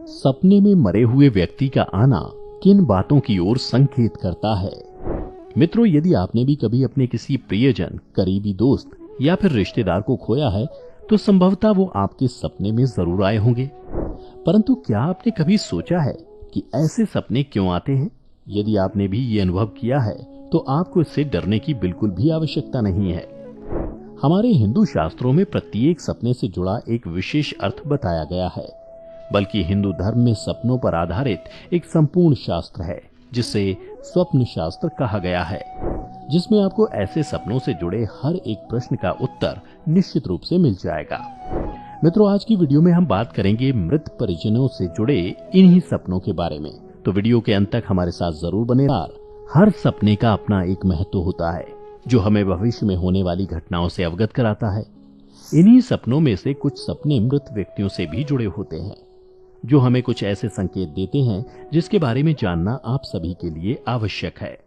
सपने में मरे हुए व्यक्ति का आना किन बातों की ओर संकेत करता है? मित्रों, यदि आपने भी कभी अपने किसी प्रियजन, करीबी दोस्त या फिर रिश्तेदार को खोया है तो संभवतः वो आपके सपने में जरूर आए होंगे। परंतु क्या आपने कभी सोचा है कि ऐसे सपने क्यों आते हैं? यदि आपने भी ये अनुभव किया है तो आपको इससे डरने की बिल्कुल भी आवश्यकता नहीं है। हमारे हिंदू शास्त्रों में प्रत्येक सपने से जुड़ा एक विशेष अर्थ बताया गया है। बल्कि हिंदू धर्म में सपनों पर आधारित एक संपूर्ण शास्त्र है जिसे स्वप्न शास्त्र कहा गया है, जिसमें आपको ऐसे सपनों से जुड़े हर एक प्रश्न का उत्तर निश्चित रूप से मिल जाएगा। मित्रों, आज की वीडियो में हम बात करेंगे मृत परिजनों से जुड़े इन्हीं सपनों के बारे में, तो वीडियो के अंत तक हमारे साथ जरूर बने रहिए। हर सपने का अपना एक महत्व होता है जो हमें भविष्य में होने वाली घटनाओं से अवगत कराता है। इन्हीं सपनों में से कुछ सपने मृत व्यक्तियों से भी जुड़े होते हैं जो हमें कुछ ऐसे संकेत देते हैं जिसके बारे में जानना आप सभी के लिए आवश्यक है।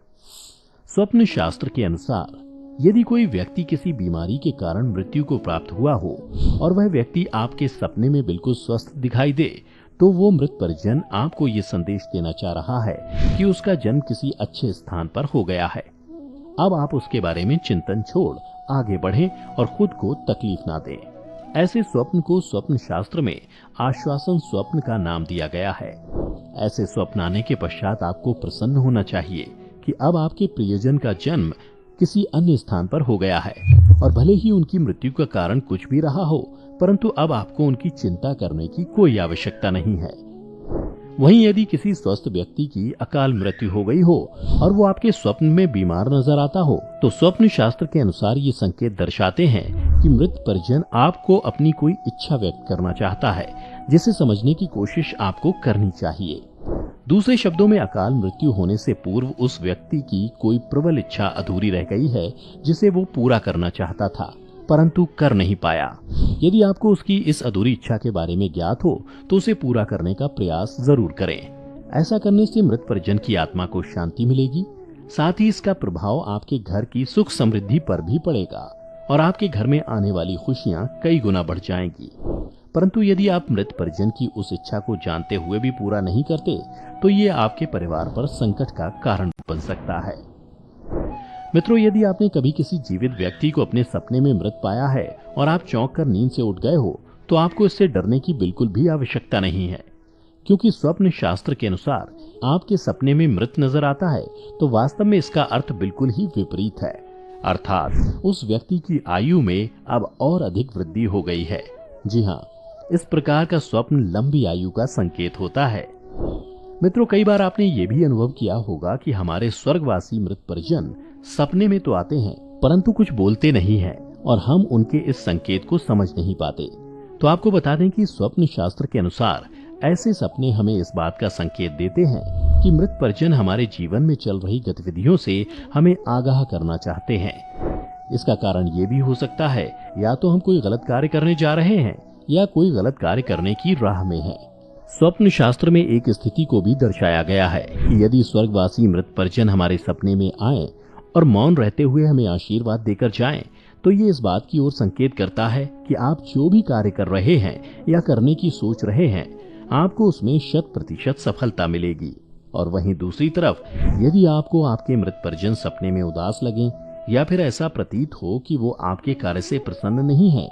स्वप्न शास्त्र के अनुसार यदि कोई व्यक्ति किसी बीमारी के कारण मृत्यु को प्राप्त हुआ हो और वह व्यक्ति आपके सपने में बिल्कुल स्वस्थ दिखाई दे तो वो मृत परिजन आपको ये संदेश देना चाह रहा है कि उसका जन्म किसी अच्छे स्थान पर हो गया है। अब आप उसके बारे में चिंतन छोड़ आगे बढ़ें और खुद को तकलीफ ना दें। ऐसे स्वप्न को स्वप्न शास्त्र में आश्वासन स्वप्न का नाम दिया गया है। ऐसे स्वप्न आने के पश्चात आपको प्रसन्न होना चाहिए कि अब आपके प्रियजन का जन्म किसी अन्य स्थान पर हो गया है और भले ही उनकी मृत्यु का कारण कुछ भी रहा हो, परंतु अब आपको उनकी चिंता करने की कोई आवश्यकता नहीं है। वहीं यदि किसी स्वस्थ व्यक्ति की अकाल मृत्यु हो गई हो और वो आपके स्वप्न में बीमार नजर आता हो तो स्वप्न शास्त्र के अनुसार ये संकेत दर्शाते हैं कि मृत परिजन आपको अपनी कोई इच्छा व्यक्त करना चाहता है जिसे समझने की कोशिश आपको करनी चाहिए। दूसरे शब्दों में, अकाल मृत्यु होने से पूर्व उस व्यक्ति की कोई प्रबल इच्छा अधूरी रह गई है जिसे वो पूरा करना चाहता था परंतु कर नहीं पाया। यदि आपको उसकी इस अधूरी इच्छा के बारे में ज्ञात हो तो उसे पूरा करने का प्रयास जरूर करें। ऐसा करने से मृत परिजन की आत्मा को शांति मिलेगी, साथ ही इसका प्रभाव आपके घर की सुख समृद्धि पर भी पड़ेगा और आपके घर में आने वाली खुशियां कई गुना बढ़ जाएंगी। परंतु यदि आप मृत परिजन की उस इच्छा को जानते हुए भी पूरा नहीं करते तो ये आपके परिवार पर संकट का कारण बन सकता है। मित्रों, यदि आपने कभी किसी जीवित व्यक्ति को अपने सपने में मृत पाया है और आप चौंक कर नींद से उठ गए हो तो आपको इससे डरने की बिल्कुल भी आवश्यकता नहीं है, क्योंकि स्वप्न शास्त्र के अनुसार आपके सपने में मृत नजर आता है तो वास्तव में इसका अर्थ बिल्कुल ही विपरीत है, अर्थात उस व्यक्ति की आयु में अब और अधिक वृद्धि हो गई है। जी हाँ, इस प्रकार का स्वप्न लंबी आयु का संकेत होता है। मित्रों, कई बार आपने ये भी अनुभव किया होगा कि हमारे स्वर्गवासी मृत परिजन सपने में तो आते हैं परंतु कुछ बोलते नहीं हैं और हम उनके इस संकेत को समझ नहीं पाते। तो आपको बता दें कि स्वप्न शास्त्र के अनुसार ऐसे सपने हमें इस बात का संकेत देते हैं कि मृत परिजन हमारे जीवन में चल रही गतिविधियों से हमें आगाह करना चाहते हैं। इसका कारण ये भी हो सकता है या तो हम कोई गलत कार्य करने जा रहे हैं या कोई गलत कार्य करने की राह में है। स्वप्न शास्त्र में एक स्थिति को भी दर्शाया गया है कि यदि स्वर्गवासी मृत परिजन हमारे सपने में आए और मौन रहते हुए हमें आशीर्वाद देकर जाएं, तो ये इस बात की ओर संकेत करता है कि आप जो भी कार्य कर रहे हैं या करने की सोच रहे हैं आपको उसमें 100% सफलता मिलेगी। और वहीं दूसरी तरफ यदि आपको आपके मृत परिजन सपने में उदास लगे या फिर ऐसा प्रतीत हो कि वो आपके कार्य से प्रसन्न नहीं है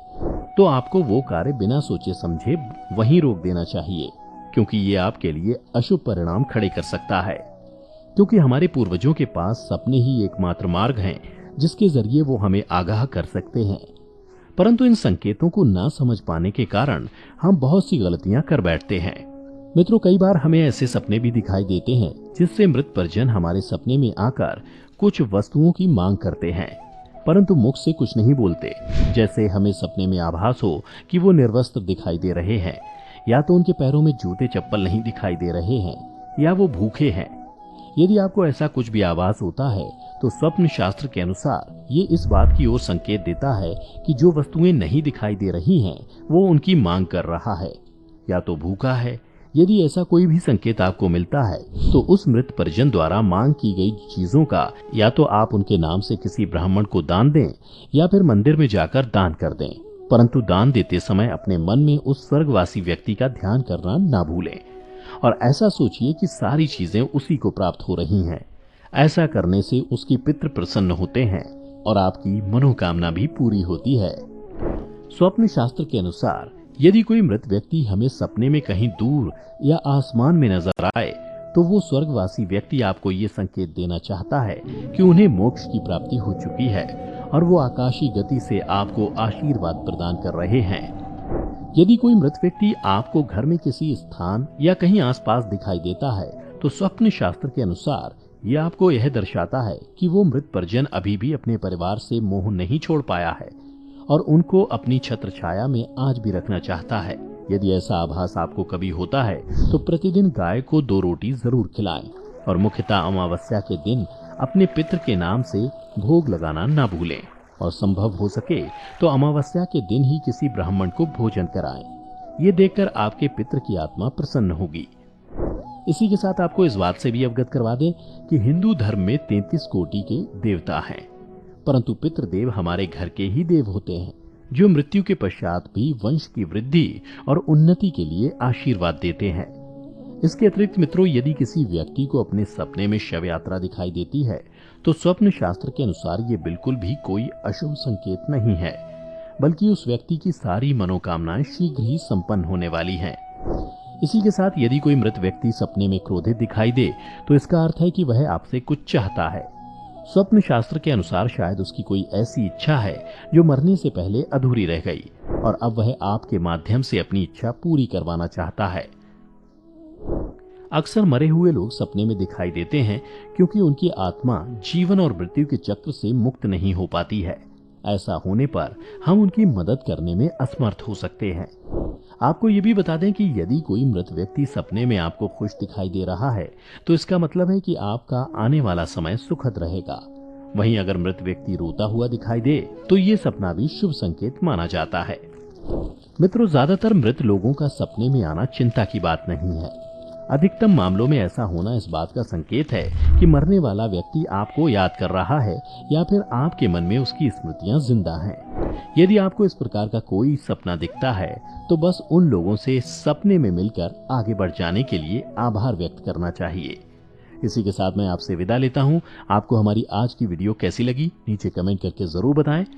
तो आपको वो कार्य बिना सोचे समझे वहीं रोक देना चाहिए, क्योंकि ये आपके लिए अशुभ परिणाम खड़े कर सकता है। क्योंकि हमारे पूर्वजों के पास सपने ही एकमात्र मार्ग हैं जिसके जरिए वो हमें आगाह कर सकते हैं, परंतु इन संकेतों को ना समझ पाने के कारण हम बहुत सी गलतियां कर बैठते हैं। मित्रों, कई बार हमें ऐसे सपने भी दिखाई देते हैं जिससे मृत परिजन हमारे सपने में आकर कुछ वस्तुओं की मांग करते हैं परंतु मुख से कुछ नहीं बोलते। जैसे हमें सपने में आभास हो कि वो निर्वस्त्र दिखाई दे रहे हैं, या तो उनके पैरों में जूते चप्पल नहीं दिखाई दे रहे हैं, या वो भूखे हैं। यदि आपको ऐसा कुछ भी आभास होता है तो स्वप्न शास्त्र के अनुसार ये इस बात की ओर संकेत देता है कि जो वस्तुएं नहीं दिखाई दे रही हैं वो उनकी मांग कर रहा है, या तो भूखा है। यदि ऐसा कोई भी संकेत आपको मिलता है तो उस मृत परिजन द्वारा मांग की गई चीजों का या तो आप उनके नाम से किसी ब्राह्मण को दान दें या फिर मंदिर में जाकर दान कर दें, परंतु दान देते समय अपने मन में उस स्वर्गवासी व्यक्ति का ध्यान करना ना भूलें। और ऐसा सोचिए कि सारी चीजें उसी को प्राप्त हो रही हैं। ऐसा करने से उसके पितृ प्रसन्न होते हैं और आपकी मनोकामना भी पूरी होती है। स्वप्न शास्त्र के अनुसार यदि कोई मृत व्यक्ति हमें सपने में कहीं दूर या आसमान में नजर आए तो वो स्वर्गवासी व्यक्ति आपको ये संकेत देना चाहता है कि उन्हें मोक्ष की प्राप्ति हो चुकी है और वो आकाशीय गति से आपको आशीर्वाद प्रदान कर रहे हैं। यदि कोई मृत व्यक्ति आपको घर में किसी स्थान या कहीं आसपास दिखाई देता है तो स्वप्न शास्त्र के अनुसार यह आपको यह दर्शाता है कि वो मृत परिजन अभी भी अपने परिवार से मोह नहीं छोड़ पाया है और उनको अपनी छत्र छाया में आज भी रखना चाहता है। यदि ऐसा आभास आपको कभी होता है तो प्रतिदिन गाय को 2 रोटी जरूर खिलाएं और मुख्यतः अमावस्या के दिन अपने पितृ के नाम से भोग लगाना ना भूलें और संभव हो सके तो अमावस्या के दिन ही किसी ब्राह्मण को भोजन कराएं। ये देखकर आपके पितृ की आत्मा प्रसन्न होगी। इसी के साथ आपको इस बात से भी अवगत करवा दें कि हिंदू धर्म में 33 कोटि के देवता हैं, परंतु पितृदेव हमारे घर के ही देव होते हैं जो मृत्यु के पश्चात भी वंश की वृद्धि और उन्नति के लिए आशीर्वाद देते हैं। इसके अतिरिक्त मित्रों, यदि किसी व्यक्ति को अपने सपने में शव यात्रा दिखाई देती है तो स्वप्न शास्त्र के अनुसार ये बिल्कुल भी कोई अशुभ संकेत नहीं है, बल्कि उस व्यक्ति की सारी मनोकामनाएं शीघ्र ही संपन्न होने वाली हैं। इसी के साथ यदि कोई मृत व्यक्ति सपने में क्रोधित दिखाई दे तो इसका अर्थ है कि वह आपसे कुछ चाहता है। स्वप्न शास्त्र के अनुसार शायद उसकी कोई ऐसी इच्छा है जो मरने से पहले अधूरी रह गई और अब वह आपके माध्यम से अपनी इच्छा पूरी करवाना चाहता है। अक्सर मरे हुए लोग सपने में दिखाई देते हैं क्योंकि उनकी आत्मा जीवन और मृत्यु के चक्र से मुक्त नहीं हो पाती है। ऐसा होने पर हम उनकी मदद करने में असमर्थ हो सकते हैं। आपको ये भी बता दें कि यदि कोई मृत व्यक्ति सपने में आपको खुश दिखाई दे रहा है तो इसका मतलब है कि आपका आने वाला समय सुखद रहेगा। वहीं अगर मृत व्यक्ति रोता हुआ दिखाई दे तो ये सपना भी शुभ संकेत माना जाता है। मित्रों, ज्यादातर मृत लोगों का सपने में आना चिंता की बात नहीं है। अधिकतम मामलों में ऐसा होना इस बात का संकेत है कि मरने वाला व्यक्ति आपको याद कर रहा है या फिर आपके मन में उसकी स्मृतियां जिंदा हैं। यदि आपको इस प्रकार का कोई सपना दिखता है तो बस उन लोगों से सपने में मिलकर आगे बढ़ जाने के लिए आभार व्यक्त करना चाहिए। इसी के साथ मैं आपसे विदा लेता हूं। आपको हमारी आज की वीडियो कैसी लगी नीचे कमेंट करके जरूर बताएं।